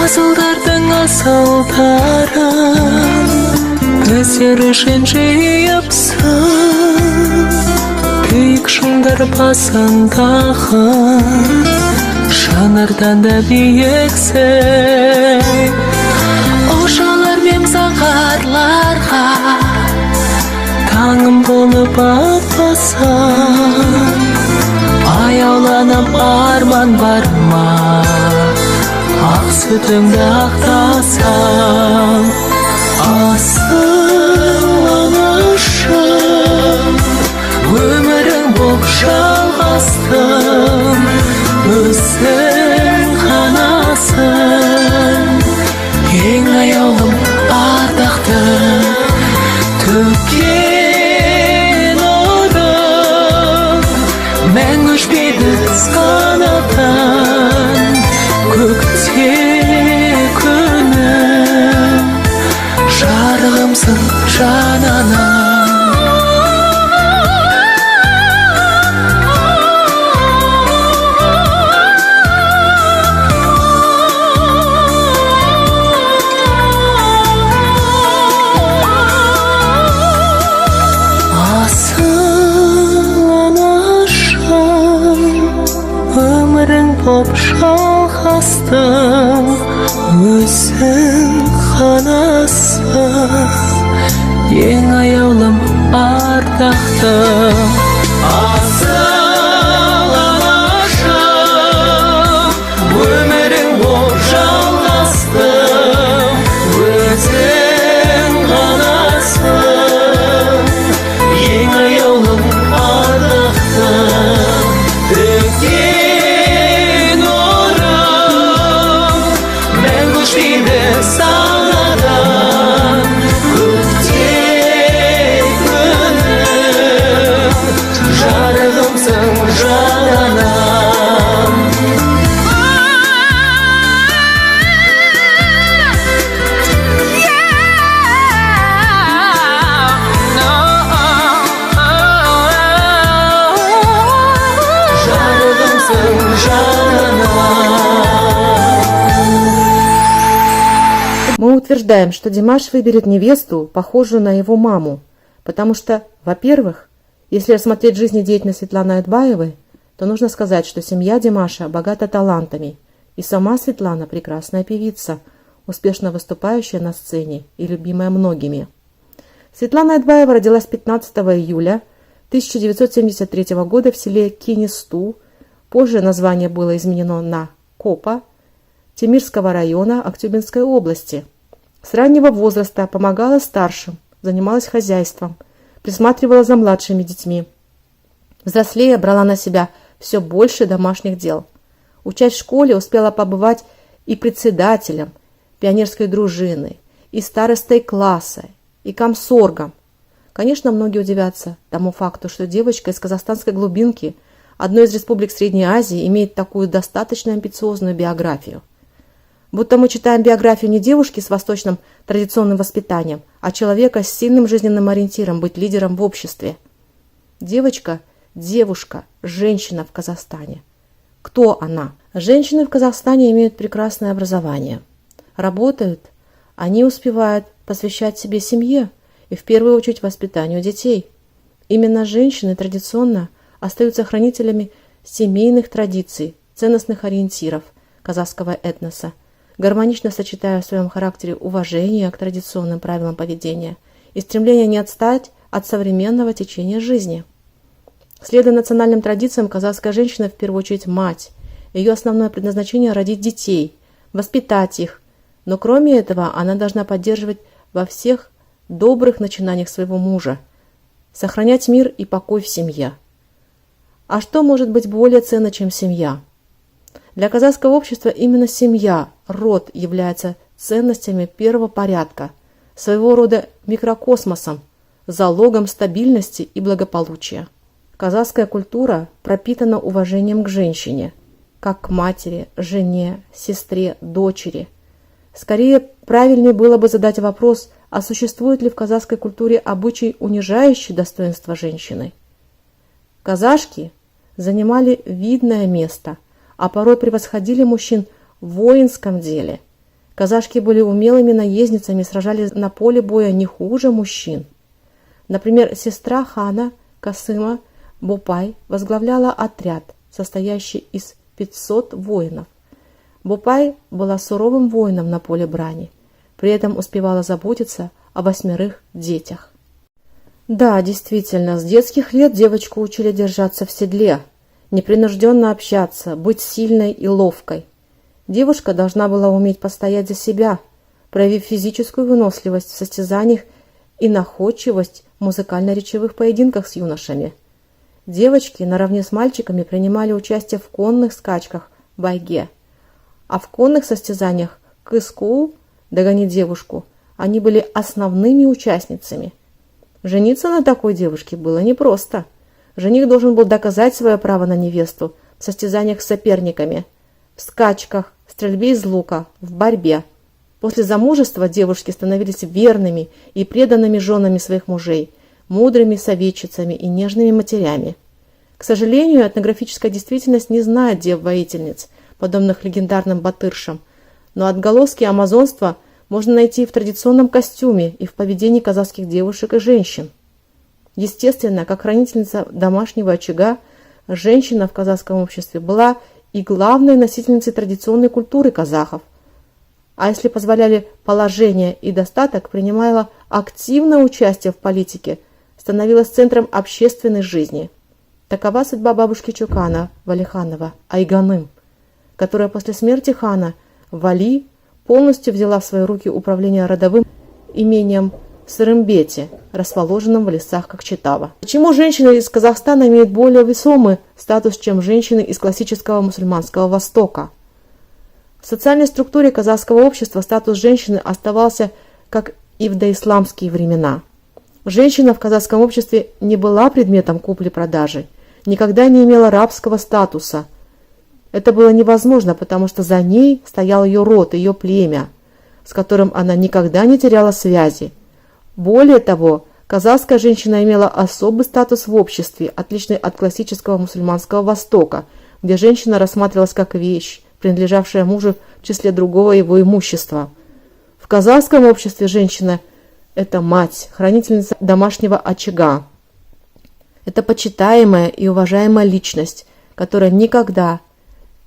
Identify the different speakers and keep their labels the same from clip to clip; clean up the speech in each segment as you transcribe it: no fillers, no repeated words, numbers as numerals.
Speaker 1: Асылдардың асылдарын өздері жиыпсың, күйік шыңдар басындағы шаңырдан да биіксің. Ошалар мен сағарларға таңым болып атпасаң, аяуланам арман бар ма, ақ сүтіңді ақтасаң. Асыл анашым, өмірің боп жалғастым, өзің ғанасың, ең аяулым ардақтым. Төккен нұрың мәңгі өшпейді қанатын, көкте күнім жарығымсың жананам. Боп жалғастың, өзің ғанасың, ең аяулым ардақтым. Асыл анашым, өмірің боп жалғастың, өзің ғанасың, ең аяулым ардақтым.
Speaker 2: Мы утверждаем, что Димаш выберет невесту, похожую на его маму, потому что, во-первых, если рассмотреть жизнедеятельность Светланы Айтбаевой, то нужно сказать, что семья Димаша богата талантами, и сама Светлана прекрасная певица, успешно выступающая на сцене и любимая многими. Светлана Айтбаева родилась 15 июля 1973 года в селе Кинисту, позже название было изменено на Копа, Темирского района Актюбинской области. С раннего возраста помогала старшим, занималась хозяйством, присматривала за младшими детьми. Взрослея брала на себя все больше домашних дел. Учась в школе, успела побывать и председателем пионерской дружины, и старостой класса, и комсоргом. Конечно, многие удивятся тому факту, что девочка из казахстанской глубинки, одной из республик Средней Азии, имеет такую достаточно амбициозную биографию. Будто мы читаем биографию не девушки с восточным традиционным воспитанием, а человека с сильным жизненным ориентиром быть лидером в обществе. Девочка, женщина в Казахстане. Кто она? Женщины в Казахстане имеют прекрасное образование. Работают, они успевают посвящать себе семье и в первую очередь воспитанию детей. Именно женщины традиционно остаются хранителями семейных традиций, ценностных ориентиров казахского этноса, гармонично сочетая в своем характере уважение к традиционным правилам поведения и стремление не отстать от современного течения жизни. Следуя национальным традициям, казахская женщина в первую очередь мать. Ее основное предназначение – родить детей, воспитать их, но кроме этого она должна поддерживать во всех добрых начинаниях своего мужа, сохранять мир и покой в семье. А что может быть более ценно, чем семья? Для казахского общества именно семья, род является ценностями первого порядка, своего рода микрокосмосом, залогом стабильности и благополучия. Казахская культура пропитана уважением к женщине, как к матери, жене, сестре, дочери. Скорее, правильнее было бы задать вопрос, а существует ли в казахской культуре обычай, унижающий достоинство женщины? Казашки занимали видное место, а порой превосходили мужчин в воинском деле. Казашки были умелыми наездницами и сражались на поле боя не хуже мужчин. Например, сестра хана Касыма Бопай возглавляла отряд, состоящий из 500 воинов. Бопай была суровым воином на поле брани, при этом успевала заботиться о 8 детях. Да, действительно, с детских лет девочку учили держаться в седле, непринужденно общаться, быть сильной и ловкой. Девушка должна была уметь постоять за себя, проявив физическую выносливость в состязаниях и находчивость в музыкально-речевых поединках с юношами. Девочки наравне с мальчиками принимали участие в конных скачках байге, а в конных состязаниях кыску, догони девушку, они были основными участницами. Жениться на такой девушке было непросто. Жених должен был доказать свое право на невесту в состязаниях с соперниками, в скачках, стрельбе из лука, в борьбе. После замужества девушки становились верными и преданными женами своих мужей, мудрыми советчицами и нежными матерями. К сожалению, этнографическая действительность не знает дев-воительниц, подобных легендарным батыршам, но отголоски амазонства можно найти и в традиционном костюме, и в поведении казахских девушек и женщин. Естественно, как хранительница домашнего очага, женщина в казахском обществе была и главной носительницей традиционной культуры казахов, а если позволяли положение и достаток, принимала активное участие в политике, становилась центром общественной жизни. Такова судьба бабушки Чукана, Валиханова, Айганым, которая после смерти хана Вали полностью взяла в свои руки управление родовым имением Сырымбете, расположенным в лесах Кокчетава. Почему женщины из Казахстана имеют более весомый статус, чем женщины из классического мусульманского Востока? В социальной структуре казахского общества статус женщины оставался, как и в доисламские времена. Женщина в казахском обществе не была предметом купли-продажи, никогда не имела рабского статуса. Это было невозможно, потому что за ней стоял ее род, ее племя, с которым она никогда не теряла связи. Более того, казахская женщина имела особый статус в обществе, отличный от классического мусульманского Востока, где женщина рассматривалась как вещь, принадлежавшая мужу в числе другого его имущества. В казахском обществе женщина – это мать, хранительница домашнего очага. Это почитаемая и уважаемая личность, которая никогда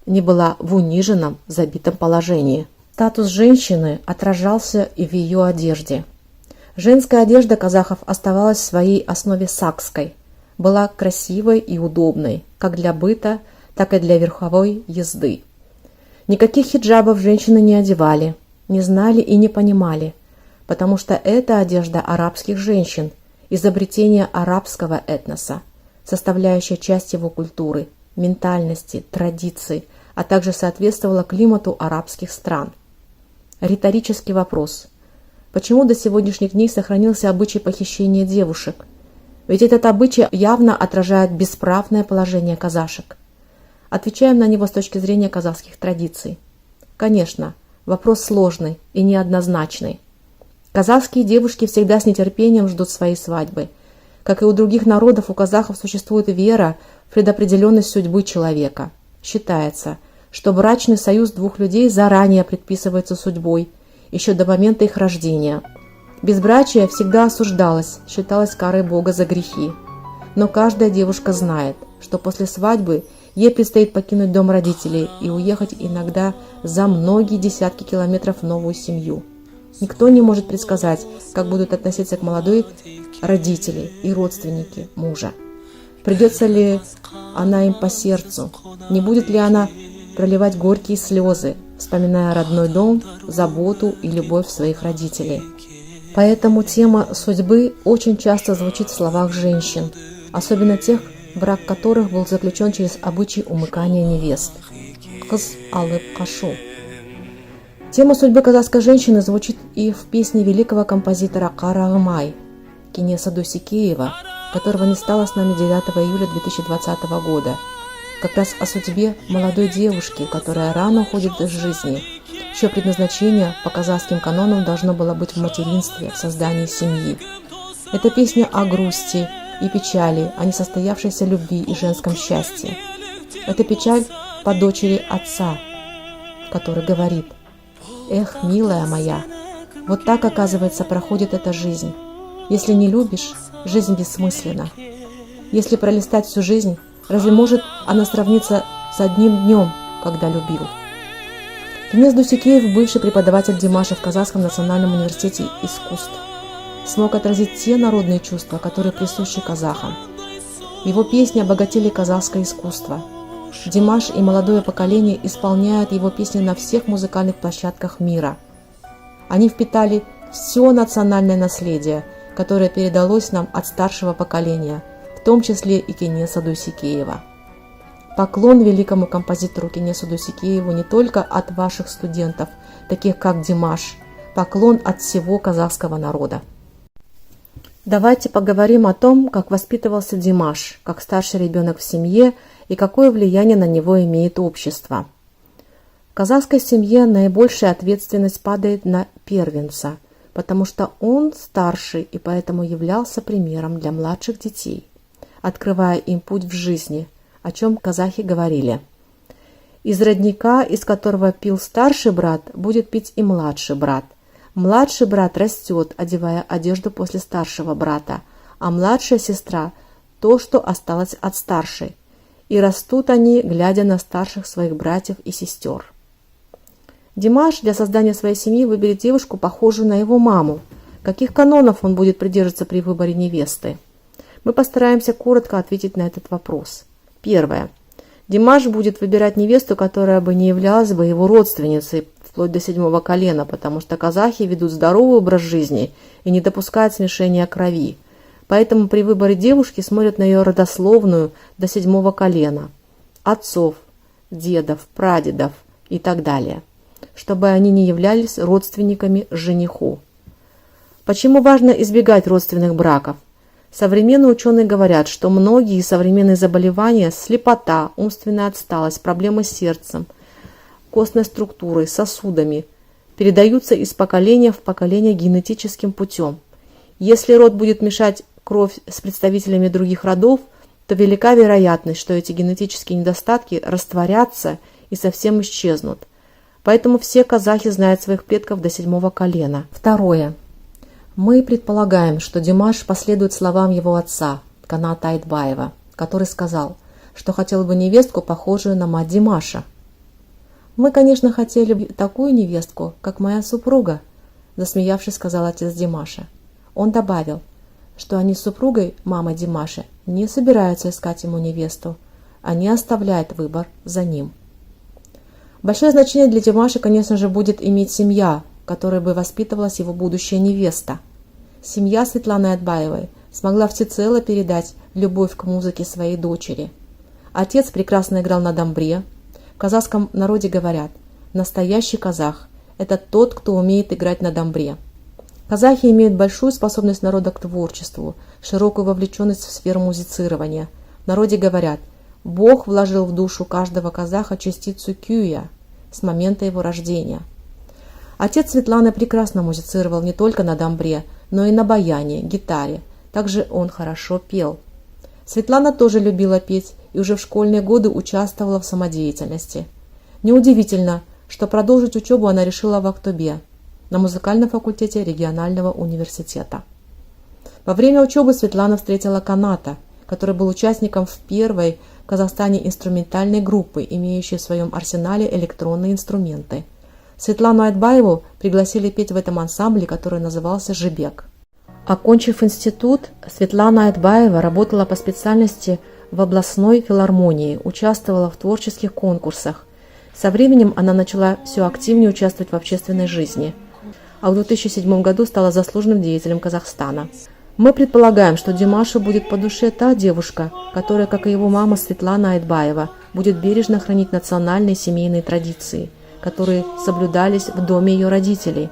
Speaker 2: не была в униженном, забитом положении. Статус женщины отражался и в ее одежде. Женская одежда казахов оставалась в своей основе сакской, была красивой и удобной, как для быта, так и для верховой езды. Никаких хиджабов женщины не одевали, не знали и не понимали, потому что это одежда арабских женщин, изобретение арабского этноса, составляющая часть его культуры, ментальности, традиций, а также соответствовала климату арабских стран. Риторический вопрос. Почему до сегодняшних дней сохранился обычай похищения девушек? Ведь этот обычай явно отражает бесправное положение казашек. Отвечаем на него с точки зрения казахских традиций. Конечно, вопрос сложный и неоднозначный. Казахские девушки всегда с нетерпением ждут своей свадьбы. Как и у других народов, у казахов существует вера в предопределенность судьбы человека. Считается, что брачный союз двух людей заранее предписывается судьбой, еще до момента их рождения. Безбрачие всегда осуждалось, считалось карой Бога за грехи. Но каждая девушка знает, что после свадьбы ей предстоит покинуть дом родителей и уехать иногда за многие десятки километров в новую семью. Никто не может предсказать, как будут относиться к молодой родители и родственники мужа. Придется ли она им по сердцу? Не будет ли она проливать горькие слезы, вспоминая родной дом, заботу и любовь своих родителей? Поэтому тема судьбы очень часто звучит в словах женщин, особенно тех, брак которых был заключен через обычай умыкания невест. Кыз алып кашу. Тема судьбы казахской женщины звучит и в песне великого композитора Карагымай Кенеса Досикеева, которого не стало с нами 9 июля 2020 года. Как раз о судьбе молодой девушки, которая рано уходит из жизни, чье предназначение по казахским канонам должно было быть в материнстве, в создании семьи. Это песня о грусти и печали, о несостоявшейся любви и женском счастье. Это печаль по дочери отца, который говорит: Эх, милая моя, вот так, оказывается, проходит эта жизнь. Если не любишь, жизнь бессмысленна. Если пролистать всю жизнь, разве может она сравниться с одним днем, когда любил? Князь Дусикеев, бывший преподаватель Димаша в Казахском национальном университете искусств, смог отразить те народные чувства, которые присущи казахам. Его песни обогатили казахское искусство. Димаш и молодое поколение исполняют его песни на всех музыкальных площадках мира. Они впитали все национальное наследие, которое передалось нам от старшего поколения, в том числе и Кенеса Дусикеева. Поклон великому композитору Кенесу Дусикееву не только от ваших студентов, таких как Димаш, поклон от всего казахского народа. Давайте поговорим о том, как воспитывался Димаш, как старший ребенок в семье и какое влияние на него имеет общество. В казахской семье наибольшая ответственность падает на первенца, потому что он старший и поэтому являлся примером для младших детей, открывая им путь в жизни, о чем казахи говорили. Из родника, из которого пил старший брат, будет пить и младший брат. Младший брат растет, одевая одежду после старшего брата, а младшая сестра – то, что осталось от старшей. И растут они, глядя на старших своих братьев и сестер. Димаш для создания своей семьи выберет девушку, похожую на его маму. Каких канонов он будет придерживаться при выборе невесты? Мы постараемся коротко ответить на этот вопрос. Первое. Димаш будет выбирать невесту, которая бы не являлась бы его родственницей, вплоть до 7-го колена, потому что казахи ведут здоровый образ жизни и не допускают смешения крови. Поэтому при выборе девушки смотрят на ее родословную до 7-го колена, отцов, дедов, прадедов и так далее, чтобы они не являлись родственниками жениху. Почему важно избегать родственных браков? Современные ученые говорят, что многие современные заболевания – слепота, умственная отсталость, проблемы с сердцем, костной структурой, сосудами – передаются из поколения в поколение генетическим путем. Если род будет мешать кровь с представителями других родов, то велика вероятность, что эти генетические недостатки растворятся и совсем исчезнут. Поэтому все казахи знают своих предков до 7-го колена. Второе. Мы предполагаем, что Димаш последует словам его отца, Каната Айтбаева, который сказал, что хотел бы невестку, похожую на мать Димаша. «Мы, конечно, хотели бы такую невестку, как моя супруга», засмеявшись, сказал отец Димаша. Он добавил, что они с супругой, мамой Димаша, не собираются искать ему невесту, они оставляют выбор за ним. Большое значение для Димаша, конечно же, будет иметь семья, в которой бы воспитывалась его будущая невеста. Семья Светланы Айтбаевой смогла всецело передать любовь к музыке своей дочери. Отец прекрасно играл на домбре. В казахском народе говорят, настоящий казах – это тот, кто умеет играть на домбре. Казахи имеют большую способность народа к творчеству, широкую вовлеченность в сферу музицирования. В народе говорят, Бог вложил в душу каждого казаха частицу кюя с момента его рождения. Отец Светланы прекрасно музицировал не только на домбре, но и на баяне, гитаре. Также он хорошо пел. Светлана тоже любила петь и уже в школьные годы участвовала в самодеятельности. Неудивительно, что продолжить учебу она решила в Актобе, на музыкальном факультете регионального университета. Во время учебы Светлана встретила Каната, который был участником в первой в Казахстане инструментальной группы, имеющей в своем арсенале электронные инструменты. Светлану Айтбаеву пригласили петь в этом ансамбле, который назывался «Жибек». Окончив институт, Светлана Айтбаева работала по специальности в областной филармонии, участвовала в творческих конкурсах. Со временем она начала все активнее участвовать в общественной жизни, а в 2007 году стала заслуженным деятелем Казахстана. Мы предполагаем, что Димашу будет по душе та девушка, которая, как и его мама Светлана Айтбаева, будет бережно хранить национальные семейные традиции, которые соблюдались в доме ее родителей,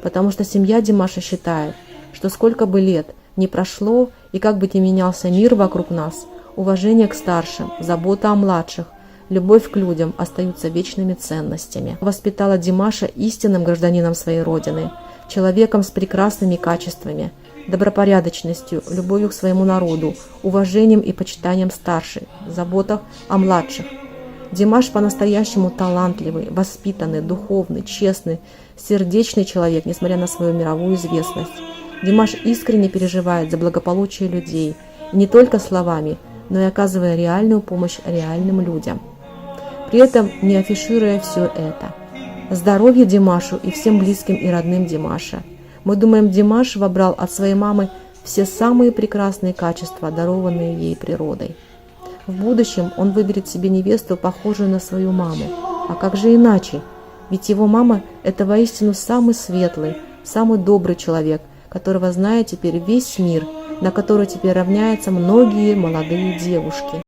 Speaker 2: потому что семья Димаша считает, что сколько бы лет ни прошло и как бы ни менялся мир вокруг нас, уважение к старшим, забота о младших, любовь к людям остаются вечными ценностями. Воспитала Димаша истинным гражданином своей родины, человеком с прекрасными качествами, добропорядочностью, любовью к своему народу, уважением и почитанием старших, заботах о младших. Димаш по-настоящему талантливый, воспитанный, духовный, честный, сердечный человек, несмотря на свою мировую известность. Димаш искренне переживает за благополучие людей, и не только словами, но и оказывая реальную помощь реальным людям. При этом не афишируя все это. Здоровья Димашу и всем близким и родным Димаша. Мы думаем, Димаш вобрал от своей мамы все самые прекрасные качества, дарованные ей природой. В будущем он выберет себе невесту, похожую на свою маму. А как же иначе? Ведь его мама – это воистину самый светлый, самый добрый человек, которого знает теперь весь мир, на который теперь равняются многие молодые девушки.